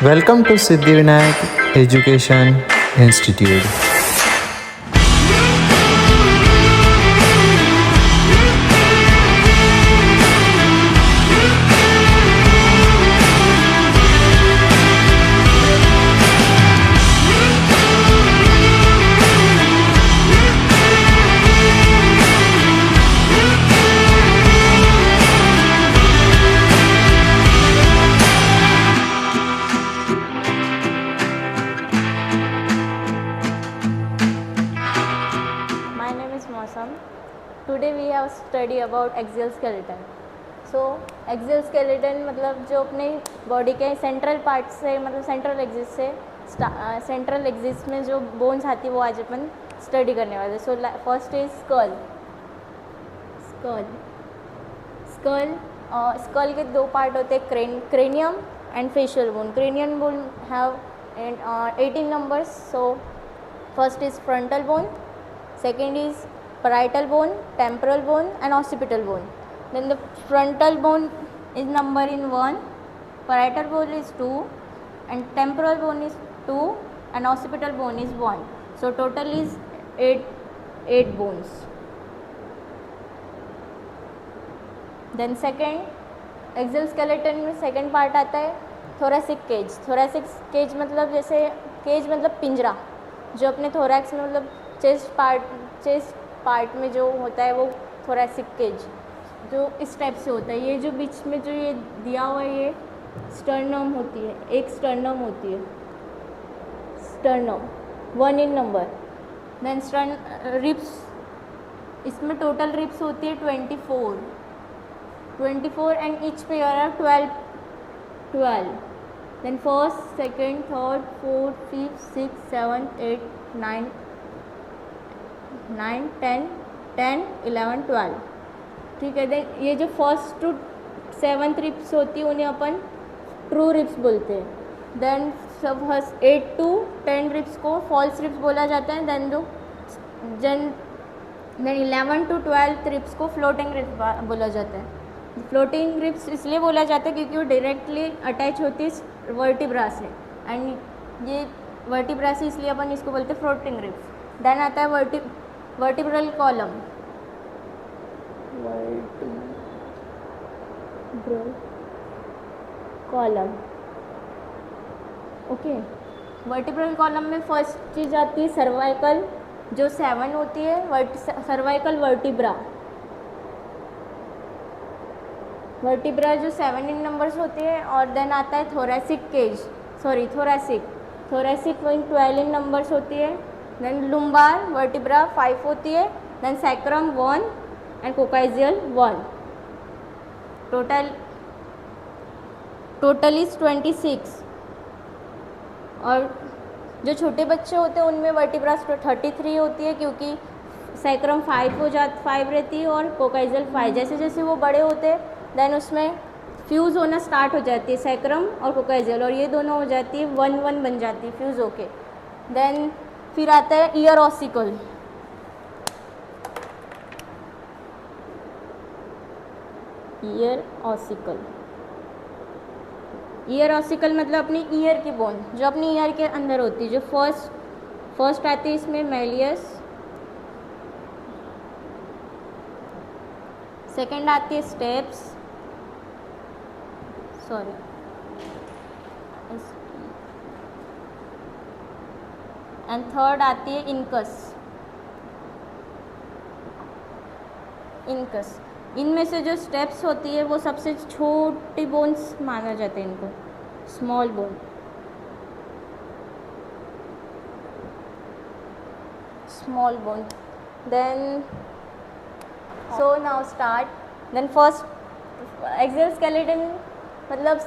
Welcome to Siddhivinayak Education Institute. My name is Mausam. Today we have study about axial skeleton. So axial skeleton मतलब जो अपने body के central part से मतलब central axis में जो बोन्स आती है वो आज अपन स्टडी करने वाले. So first is skull. Skull के दो पार्ट होते हैं, cranium and facial bone. Cranium bone have 18 numbers. So first is frontal bone, second is parietal bone, temporal bone and occipital bone. Then the frontal bone is number in 1, parietal bone is 2 and temporal bone is 2 and occipital bone is 1. So total is 8 bones. Then second axial skeleton में second part आता है thoracic cage. thoracic cage मतलब जैसे cage मतलब पिंजरा जो अपने thorax में मतलब चेस्ट पार्ट में जो होता है वो thoracic cage जो इस टाइप से होता है. ये जो बीच में जो ये दिया हुआ है ये स्टर्नम होती है, एक स्टर्नम होती है, sternum 1 in number. Then ribs, इसमें टोटल रिब्स होती है 24 and each pair are 12. Then first, second, third, fourth, fifth, 6, 7, 8, 9, 10, 11, 12. ठीक है. देन ये जो फर्स्ट टू 7th रिब्स होती है उन्हें अपन ट्रू रिब्स बोलते हैं. देन सब 8 to 10 रिब्स को फॉल्स रिब्स बोला जाता है. देन 11 to 12 रिब्स को फ्लोटिंग रिब्स बोला जाता है. फ्लोटिंग रिब्स इसलिए बोला जाता है क्योंकि वो डायरेक्टली अटैच होती है वर्टिब्रा से, एंड ये वर्टिब्रा से इसलिए अपन इसको बोलते हैं फ्लोटिंग रिब्स. देन आता है vertebral column. Okay. Vertebral column में फर्स्ट चीज़ आती है सर्वाइकल जो 7 होती है, सर्वाइकल वर्टिब्रा जो 7 in numbers होती है. और देन आता है थोरैसिक 12 in numbers होती है. देन लुम्बार वर्टिब्रा 5 होती है. Then sacrum 1 and coccygeal 1. Total is 26. और जो छोटे बच्चे होते हैं उनमें वर्टिब्रा 33 होती है क्योंकि सैक्रम 5 रहती है और कोकाइजियल 5. जैसे जैसे वो बड़े होते हैं देन उसमें फ्यूज़ होना स्टार्ट हो जाती है सैक्रम और कोकाइजियल, और ये दोनों हो जाती है 1 बन जाती है फ्यूज़ होके. देन फिर आता है ईयर ऑसिकल. ईयर ऑसिकल मतलब अपनी ईयर की बोन जो अपनी ईयर के अंदर होती है. जो फर्स्ट आती है इसमें मेलियस, सेकंड आती है स्टेप्स, एंड थर्ड आती है इनकस. इनमें से जो स्टेप्स होती है वो सबसे छोटी बोन्स माना जाता है इनको, small bone. Then so now start. Then first axial skeleton मतलब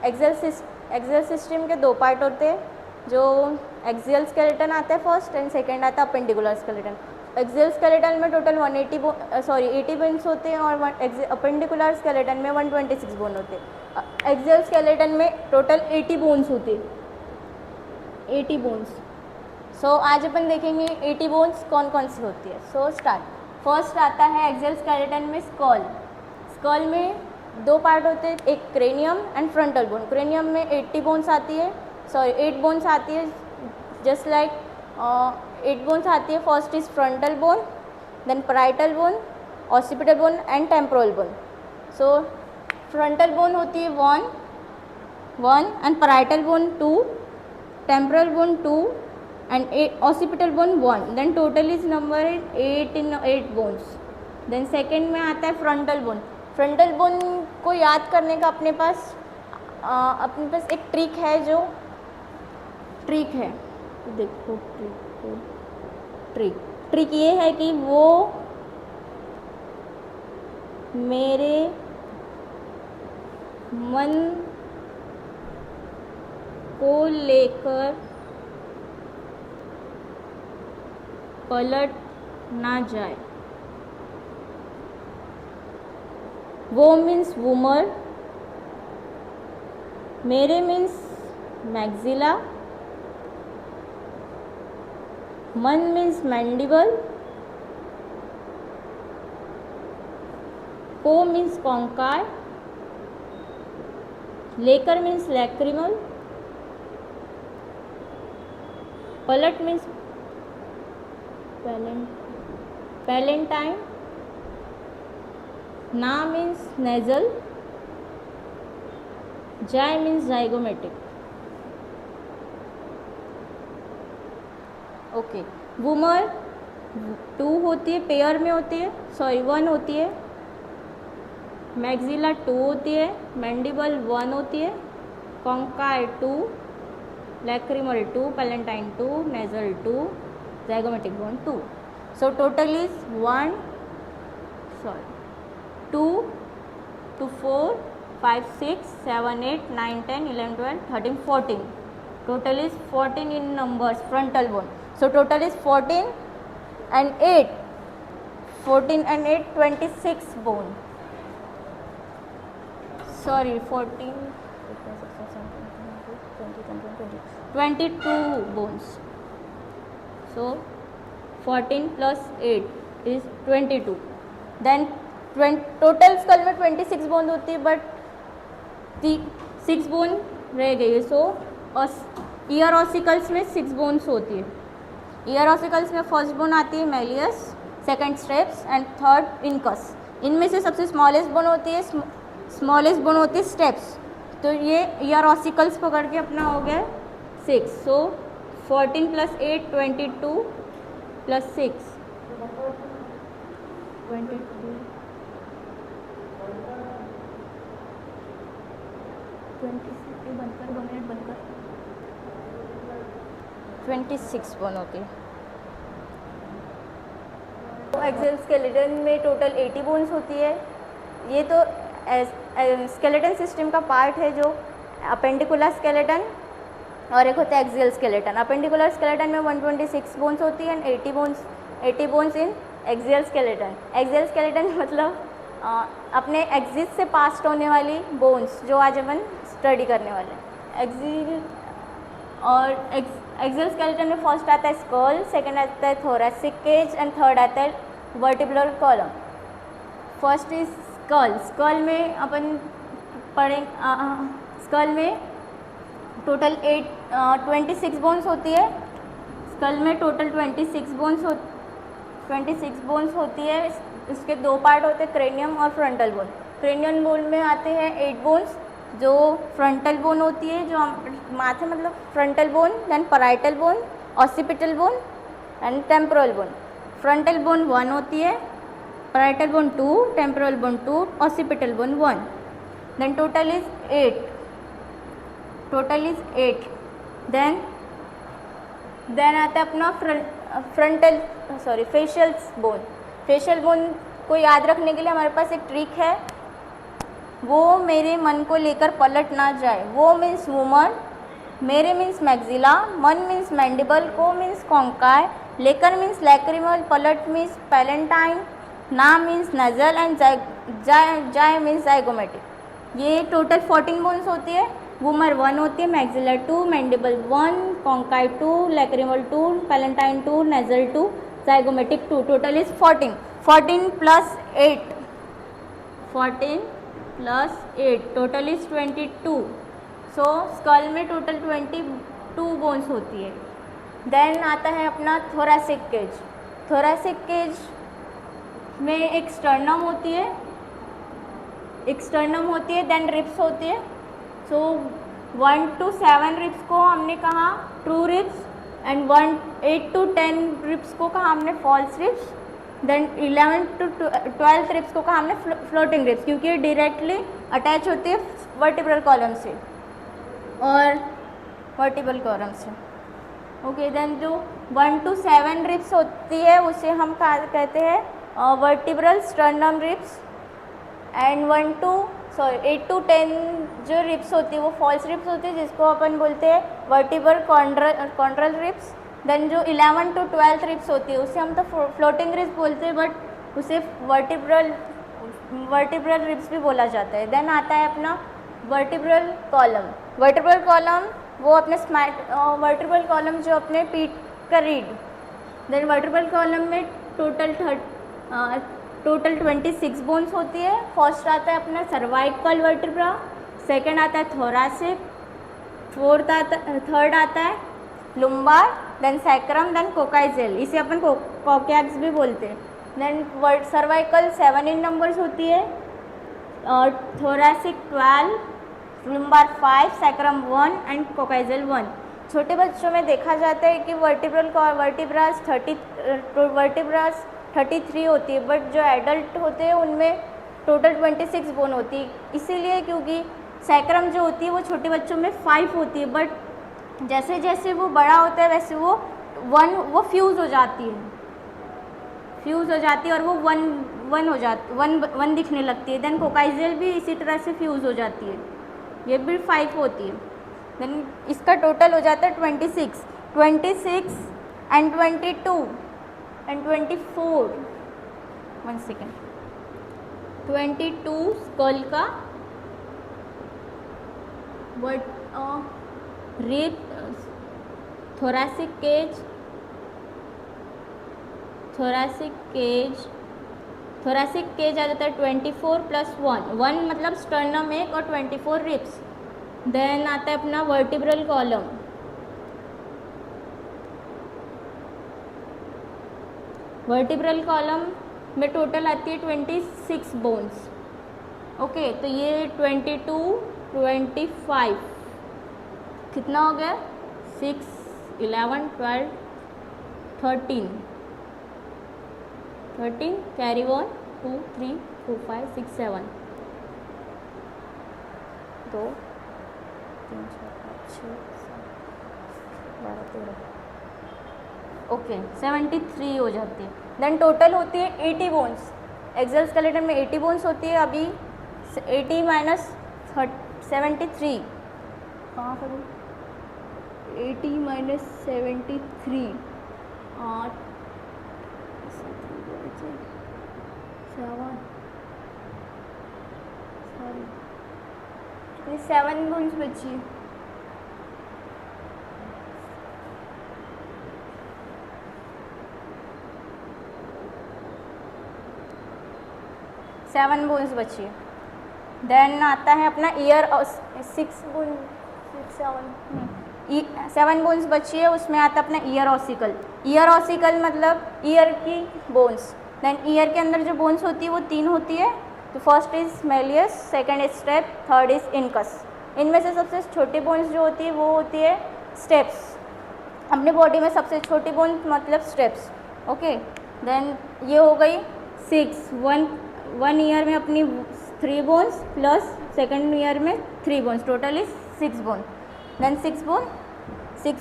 एक्सियल सिस्टम के दो पार्ट होते हैं. जो एक्सियल स्केलेटन आता है फर्स्ट एंड सेकेंड आता है अपेंडिकुलर स्केलेटन. एक्सियल स्केलेटन में टोटल 80 बोन्स होते हैं और अपेंडिकुलर स्केलेटन में 126 बोन होते हैं. एक्सियल स्केलेटन में टोटल 80 बोन्स होते हैं, 80 बोन्स. सो आज अपन देखेंगे 80 बोन्स कौन कौन सी होती है. So start. फर्स्ट आता है एक्सियल स्केलेटन में स्कल में दो पार्ट होते हैं, एक cranium and frontal bone. Cranium में 80 बोन्स आती है सॉरी 8 बोन्स आती है, जस्ट लाइक 8 बोन्स आती है. First is frontal bone, then parietal bone, occipital bone and temporal bone. So frontal bone होती है 1 and parietal bone 2, temporal bone 2 and occipital bone 1. then total is number 8 bones. then second में आता है frontal bone. frontal bone को याद करने का अपने पास एक ट्रिक है, जो ट्रिक है, देखो ट्रिक ये है कि वो मेरे मन को लेकर पलट ना जाए. वो मीन्स वूमर, मेरे मीन्स मैक्सिला, मन मीन्स मैंडिबल, को मीन्स कॉन्काय, लेकर मीन्स लैक्रिमल, पलट मीन्स पैलेंटाइन, ना मीन्स नेजल, जाय मीन्स जाइगोमेटिक. ओके, वूमर 2 होती है, पेयर में होती है, सॉरी 1 होती है, मैक्सिला 2 होती है, मैंडिबल 1 होती है, कॉन्काय 2, lacrimal 2, palatine 2, nasal 2, zygomatic bone 2. so total is 2 to 4 5 6 7 8 9 10 11 12 13 14. total is 14 in numbers frontal bone. so total is 14 and 8 26 bone. sorry 14 22 bones. so 14 plus 8 is 22. then total school में 26 bone होती है, but 6 bone रह गई है. सो ear ossicles में 6 bones होती है. Ear ossicles में फर्स्ट बोन आती है Méliès, second steps and third incus. इनमें से सबसे स्मॉलेस्ट बोन होती है स्टेप्स. तो ये ईयर ऑसिकल्स पकड़ के अपना हो गया 6. सो 14 plus 8 22 plus 6 22 26 बोन होती है. एक्सेल स्केलेटन में टोटल 80 बोन्स होती है. ये तो स्केलेटन सिस्टम का पार्ट है, जो अपेंडिकुलर स्केलेटन और एक होता है एक्सियल स्केलेटन. अपेंडिकुलर स्केलेटन में 126 बोन्स होती है and 80 bones in axial skeleton. Axial skeleton मतलब अपने एक्सिस से पास्ट होने वाली बोन्स, जो आज अपन स्टडी करने वाले हैं. एक्सियल और एक्सियल स्केलेटन में फर्स्ट आता है स्कल, सेकंड आता है थोरैसिक केज एंड थर्ड आता है vertebral column. First is skull. Skull में अपन पढ़ें, स्कल में टोटल 26 बोन्स होती है. स्कल में टोटल 26 बोन्स होती है. इसके 2 पार्ट होते हैं, क्रेनियम और फ्रंटल बोन. क्रेनियम बोन में आते हैं 8 बोन्स, जो फ्रंटल बोन होती है, जो माथे मतलब frontal bone, then parietal bone, occipital bone and temporal bone. Frontal bone 1 होती है, parietal bone 2, temporal bone 2, occipital bone 1. Then total is 8. देन आता है अपना फेशियल बोन. फेशियल बोन को याद रखने के लिए हमारे पास एक ट्रिक है, वो मेरे मन को लेकर पलट ना जाए. वो मीन्स वूमर, मेरे मीन्स मैक्सिला, मन मीन्स मैंडिबल, को मीन्स कॉन्काय, लेकर मीन्स लैक्रिमल, पलट मीन्स पैलेंटाइन, ना मीन्स नजल एंड जाय मीन्स जाइगोमेटिक. ये टोटल 14 बोन्स होती है. वूमर 1 होती है, maxilla 2, mandible 1, conchae 2, lacrimal 2, palatine 2, nasal 2, zygomatic 2. Total is 14. 14 plus 8 total is 22. So skull में टोटल 22 बोन्स होती है। देन आता है अपना थोरैसिक केज। थोरैसिक केज में एक स्टर्नम होती है, देन रिब्स होती है। सो 1 to 7 रिब्स को हमने कहा true ribs, and 8 to 10 ribs को कहा हमने false ribs, then 11 to 12 ribs को कहा हमने फ्लोटिंग रिब्स, क्योंकि ये डायरेक्टली अटैच होती है वर्टिब्रल कॉलम से और वर्टिब्रल कॉलम से। ओके, देन जो 1 to 7 रिब्स होती है उसे हम कहते हैं vertebral sternum ribs, and 8 to 10 जो रिब्स होती है वो फॉल्स रिब्स होती है, जिसको अपन बोलते हैं वर्टिब्रल कॉन्ड्रल रिब्स। देन जो 11 to 12 रिब्स होती है उसे हम तो फ्लोटिंग रिब्स बोलते हैं, बट उसे वर्टिब्रल रिब्स भी बोला जाता है। देन आता है अपना वर्टिब्रल कॉलम। वर्टिब्रल कॉलम वो अपने वर्टिब्रल कॉलम जो अपने पीठ का रीढ़। देन वर्टिब्रल कॉलम में टोटल 26 बोन्स होती है। फर्स्ट आता है अपना सर्वाइकल वर्टिब्रा, सेकंड आता है थोरैसिक, थर्ड आता है लुम्बार, देन सैक्रम, देन कोकाइजेल, इसे अपन कोकैक्स भी बोलते हैं। देन सर्वाइकल 7 इन नंबर्स होती है, थोरैसिक 12, लुम्बार 5, सैक्रम 1 एंड कोकाइजेल 1। छोटे बच्चों में देखा जाता है कि वर्टिब्रास 33 होती है, बट जो एडल्ट होते हैं उनमें टोटल 26 बोन होती है। इसीलिए क्योंकि सैक्रम जो होती है वो छोटे बच्चों में 5 होती है, बट जैसे जैसे वो बड़ा होता है वैसे वो फ्यूज़ हो जाती है और वो वन दिखने लगती है। देन कोकाइजेल भी इसी तरह से फ्यूज़ हो जाती है, ये भी 5 होती है। देन इसका टोटल हो जाता है 26 एंड 22 एंड 24, 1 सेकेंड, 22 स्कल का रिब, थोरैसिक केज आ जाता है 24 + 1 मतलब स्टर्नम एक और 24 रिब्स। देन आता है अपना वर्टिब्रल कॉलम। वर्टिब्रल कॉलम में टोटल आती है 26 बोन्स। ओके, तो ये 22, 25 कितना हो गया, 6, 11, 12, 13 कैरी ऑन 2, 3, 4, 5, 6, 7, 2, 3, 4, 5, 6, 7, 12, 13, ओके 73 हो जाती है। देन टोटल होती है 80 बोन्स। एक्सेल स्केलेटन में 80 बोन्स होती है। अभी 80 माइनस 73 कहाँ करूँ, 80 माइनस 73 8 7 बोन्स बची। सेवन बोन्स बची। देन आता है अपना ईयर, 7 बोन्स बची है, उसमें आता है अपना ईयर ऑसिकल। ईयर ऑसिकल मतलब ईयर की बोन्स। देन ईयर के अंदर जो बोन्स होती है वो 3 होती है। तो first is Méliès, second is step, third is incus. इनमें से सबसे छोटी बोन्स जो होती है वो होती है स्टेप्स। अपने बॉडी में सबसे छोटी बोन मतलब स्टेप्स। ओके, देन ये हो गई 6। वन ईयर में अपनी 3 बोन्स प्लस सेकंड ईयर में 3 bones, total is 6 bone. Then 6 bone 6,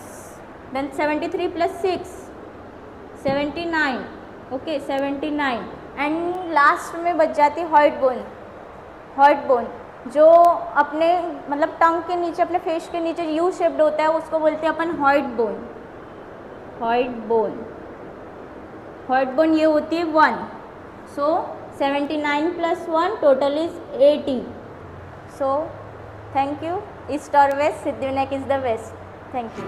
then 73 + 6 79। Okay 79 and last में बच जाती हॉइट बोन जो अपने मतलब टंग के नीचे, अपने फेस के नीचे यू शेप्ड होता है, उसको बोलते हैं अपन हॉइट बोन ये होती है 1। So 79 + 1 total is 80। So thank you. East और west, Siddhivinayak is the best. Thank you.